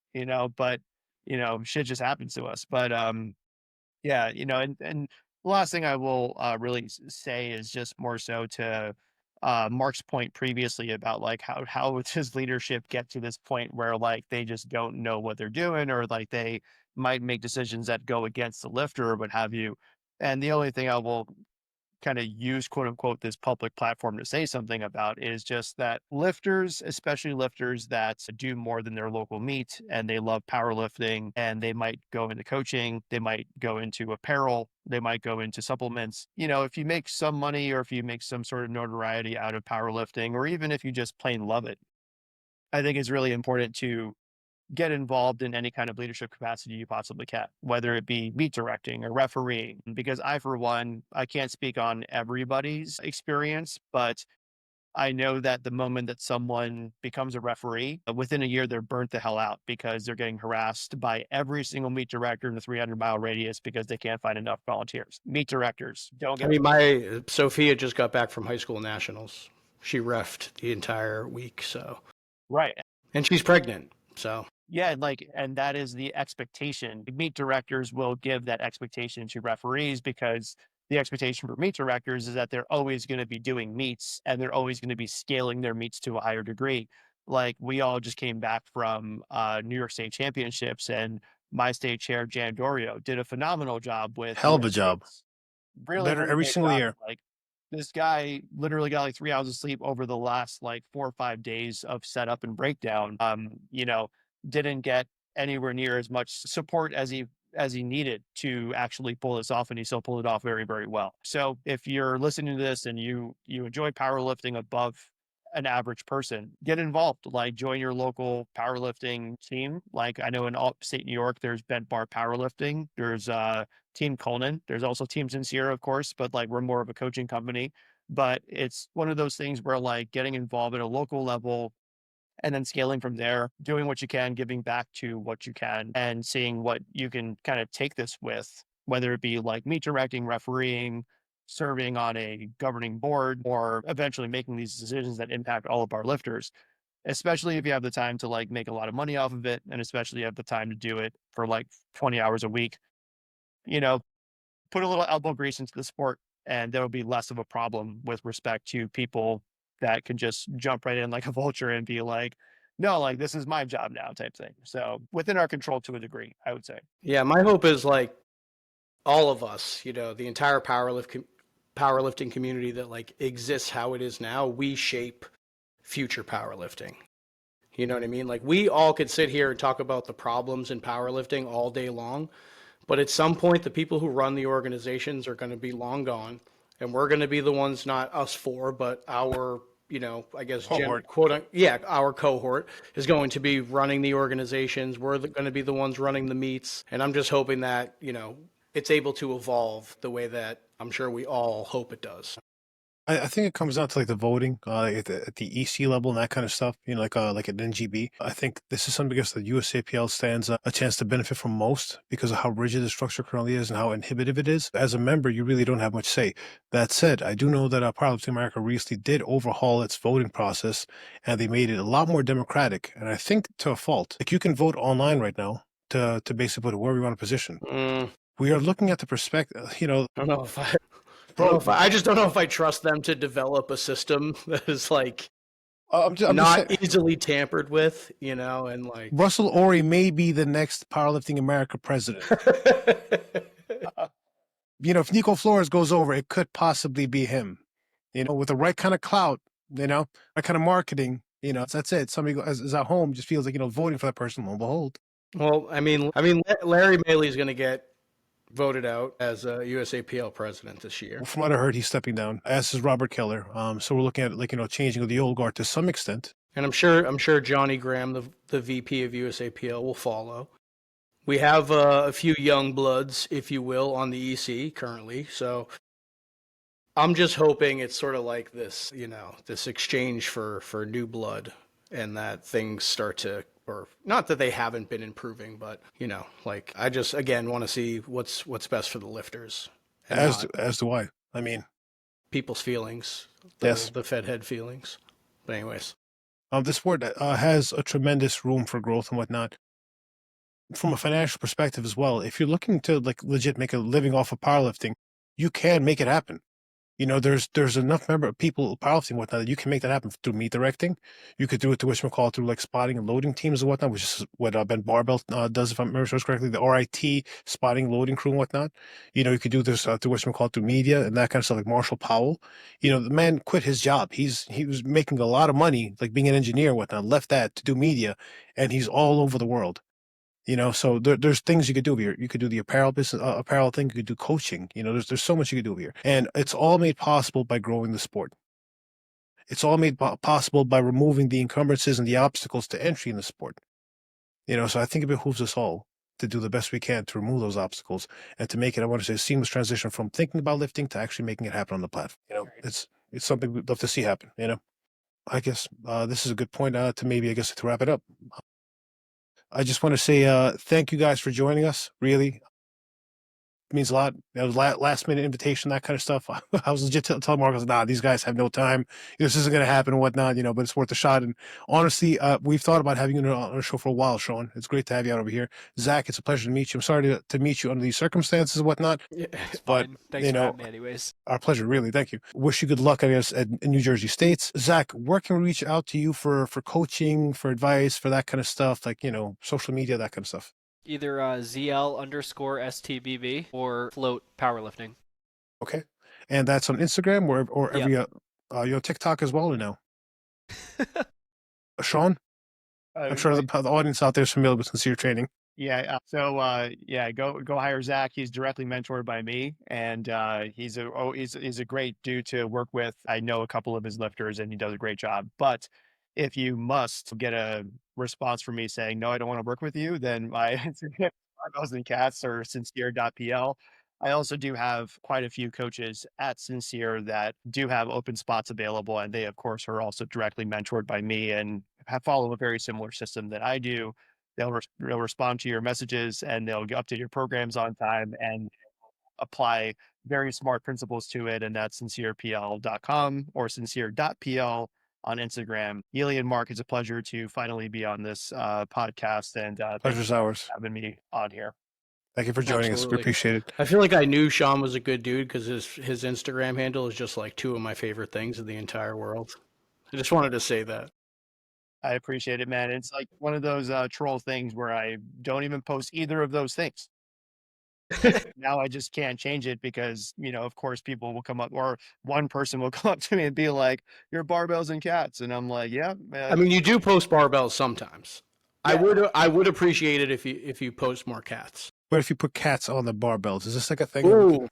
but shit just happens to us. But yeah, and the last thing I will really say is just more so to Mark's point previously about like how does leadership get to this point where like they just don't know what they're doing, or like they might make decisions that go against the lifter or what have you. And the only thing I will kind of use quote unquote this public platform to say something about is just that lifters, especially lifters that do more than their local meet and they love powerlifting, and they might go into coaching, they might go into apparel, they might go into supplements. If you make some money or if you make some sort of notoriety out of powerlifting, or even if you just plain love it, I think it's really important to get involved in any kind of leadership capacity you possibly can, whether it be meet directing or refereeing. Because I, for one, I can't speak on everybody's experience, but I know that the moment that someone becomes a referee, within a year, they're burnt the hell out because they're getting harassed by every single meet director in the 300-mile radius because they can't find enough volunteers. Meet directors don't I get. mean, my Sophia just got back from high school nationals. She refed the entire week, so Right. and she's pregnant, so Yeah, and that is the expectation. Meet directors will give that expectation to referees because the expectation for meet directors is that they're always going to be doing meets and they're always going to be scaling their meets to a higher degree. Like we all just came back from New York State Championships, and my state chair, Jan Dorio, did a phenomenal job with Hell of US a job. States. Really, Better really every great single job. year. Like this guy literally got like 3 hours of sleep over the last like 4 or 5 days of setup and breakdown. Didn't get anywhere near as much support as he needed to actually pull this off, and he still pulled it off very, very well. So if you're listening to this and you enjoy powerlifting above an average person, get involved. Like join your local powerlifting team. Like I know in upstate New York, there's Bent Bar Powerlifting. There's Team Conan. There's also Team Sincere, of course, but like we're more of a coaching company. But it's one of those things where like getting involved at a local level and then scaling from there, doing what you can, giving back to what you can, and seeing what you can kind of take this with, whether it be like meet directing, refereeing, serving on a governing board, or eventually making these decisions that impact all of our lifters, especially if you have the time to like make a lot of money off of it, and especially you have the time to do it for like 20 hours a week. You know, put a little elbow grease into the sport, and there will be less of a problem with respect to people that can just jump right in like a vulture and be like, no, like this is my job now type thing. So within our control to a degree, I would say. Yeah, my hope is like all of us, the entire powerlifting community that like exists how it is now, we shape future powerlifting. You know what I mean? Like we all could sit here and talk about the problems in powerlifting all day long, but at some point the people who run the organizations are going to be long gone, and we're going to be the ones, not us four, but our, I guess Cohort. our cohort is going to be running the organizations. We're going to be the ones running the meets, and I'm just hoping that, it's able to evolve the way that I'm sure we all hope it does. I think it comes down to like the voting at the EC level and that kind of stuff. Like at NGB. I think this is something I guess the USAPL stands a chance to benefit from most because of how rigid the structure currently is and how inhibitive it is. As a member, you really don't have much say. That said, I do know that Powerlifting America recently did overhaul its voting process, and they made it a lot more democratic. And I think to a fault. Like you can vote online right now to basically put where we want to position. We are looking at the perspective. I don't know if I just don't know if I trust them to develop a system that is like I'm not easily tampered with, and like Russell Orey may be the next Powerlifting America president. If Nico Flores goes over, it could possibly be him. With the right kind of clout, right kind of marketing, that's it. Somebody is at home just feels like voting for that person. Lo and behold. Well, I mean, Larry Bailey's going to get voted out as a USAPL president this year. From what I heard, he's stepping down, as is Robert Keller. So we're looking at changing of the old guard to some extent. And I'm sure Johnny Graham, the VP of USAPL, will follow. We have a few young bloods, if you will, on the EC currently. So I'm just hoping it's sort of like this, this exchange for new blood, and that things start to, or not that they haven't been improving, but like I just again want to see what's best for the lifters. As do I. I mean, people's feelings, yes, the Fed head feelings. But anyways, the sport has a tremendous room for growth and whatnot. From a financial perspective as well, if you're looking to like legit make a living off of powerlifting, you can make it happen. There's enough people powerlifting and whatnot that you can make that happen through meet directing. You could do it through like spotting and loading teams and whatnot, which is what Ben Barbell does, if I remember correctly, the RIT spotting loading crew and whatnot. You could do this through media and that kind of stuff, like Marshall Powell. The man quit his job. He was making a lot of money, like being an engineer and whatnot, left that to do media, and he's all over the world. So there's things you could do here. You could do the apparel business, apparel thing. You could do coaching. There's so much you could do here, and it's all made possible by growing the sport. It's all made possible by removing the encumbrances and the obstacles to entry in the sport. So I think it behooves us all to do the best we can to remove those obstacles and to make it, I want to say, a seamless transition from thinking about lifting to actually making it happen on the platform. It's something we'd love to see happen. I guess this is a good point to wrap it up. I just want to say thank you guys for joining us. Really, it means a lot. That was last minute invitation, that kind of stuff. I was legit telling Marcus, nah, these guys have no time. This isn't going to happen and whatnot, but it's worth a shot. And honestly, we've thought about having you on a show for a while, Sean. It's great to have you out over here. Zach, it's a pleasure to meet you. I'm sorry to meet you under these circumstances and whatnot. Yeah, it's fine. Thanks for having me anyways. Our pleasure, really. Thank you. Wish you good luck, I guess, in New Jersey States. Zach, where can we reach out to you for coaching, for advice, for that kind of stuff, like, social media, that kind of stuff? Either ZL_STBB or Float Powerlifting. Okay. And that's on Instagram or every, your TikTok as well, or no? Sean? I'm sure the audience out there is familiar with Sincere Training. Yeah. So, go hire Zach. He's directly mentored by me, and he's a great dude to work with. I know a couple of his lifters, and he does a great job. But if you must get a response from me saying, no, I don't want to work with you, then my Cats or sincere.pl. I also do have quite a few coaches at Sincere that do have open spots available. And they, of course, are also directly mentored by me and follow a very similar system that I do. They'll respond to your messages and they'll update your programs on time and apply very smart principles to it. And that's sincerepl.com or sincere.pl on Instagram. Ylli and Mark, it's a pleasure to finally be on this podcast. And Pleasure's ours. for having me on here. Thank you for joining us. We Absolutely. appreciate it. I feel like I knew Sean was a good dude because his Instagram handle is just like two of my favorite things in the entire world. I just wanted to say that. I appreciate it, man. It's like one of those troll things where I don't even post either of those things. Now I just can't change it because, of course, people will come up or one person will come up to me and be like, "You're barbells and cats." And I'm like, yeah, man. I mean, you do post barbells sometimes. Yeah. I would appreciate it if you post more cats. What if you put cats on the barbells? Is this like a thing? Ooh,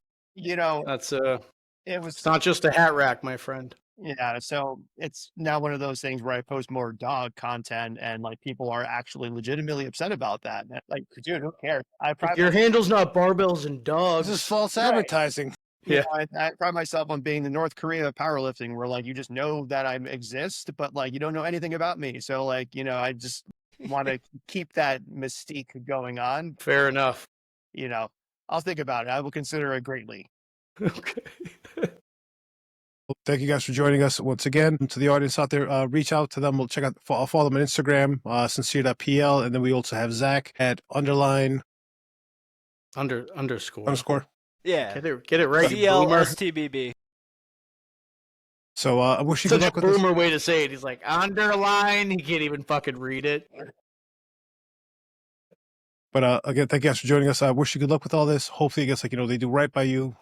that's it was it's not just a hat rack, my friend. Yeah, so it's now one of those things where I post more dog content and like people are actually legitimately upset about that. And, like, dude, who cares? I pride Your handle's not barbells and dogs. This is false Right. advertising. you Yeah. know, I pride myself on being the North Korea of powerlifting, where like you just know that I exist, but like you don't know anything about me. So like I just want to keep that mystique going on. Fair enough. I'll think about it. I will consider it greatly. Okay. Thank you guys for joining us once again. To the audience out there, reach out to them. We'll I'll follow them on Instagram, sincere.pl, and then we also have Zach at _ underscore. Yeah. Get it right, you boomer. CLSTBB. So I wish you Such good a luck with this. boomer way to say it. He's like, underline. He can't even fucking read it. But again, thank you guys for joining us. I wish you good luck with all this. Hopefully, I guess they do right by you.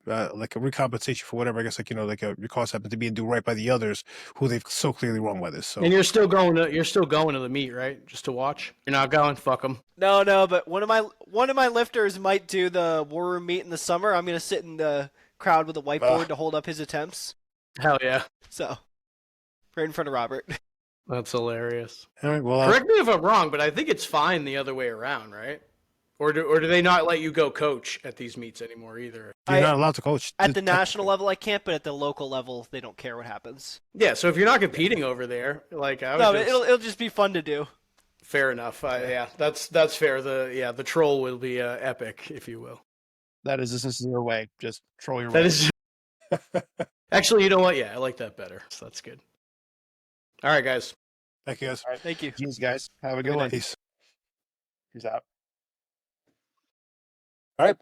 Like a recompensation for whatever. I guess your cause happened to be and do right by the others who they've so clearly wrong by this. So And you're still going to the meet, right? Just to watch. You're not going. Fuck them. No, but one of my lifters might do the war room meet in the summer. I'm gonna sit in the crowd with a whiteboard to hold up his attempts. Hell yeah. So, right in front of Robert. That's hilarious. all right, well, Correct me if I'm wrong, but I think it's fine the other way around, right? Or do they not let you go coach at these meets anymore either? you're not allowed to coach At the national level, I can't, but at the local level, they don't care what happens. Yeah, so if you're not competing over there, like It'll just be fun to do. fair enough. Yeah, that's fair. The troll will be epic, if you will. That is a sincere way. Just troll your That way. is actually, you know what? Yeah, I like that better. So that's good. All right, guys. thank you guys. All right. Thank you. Cheers, guys. Have a good one. Peace. Peace out. All right.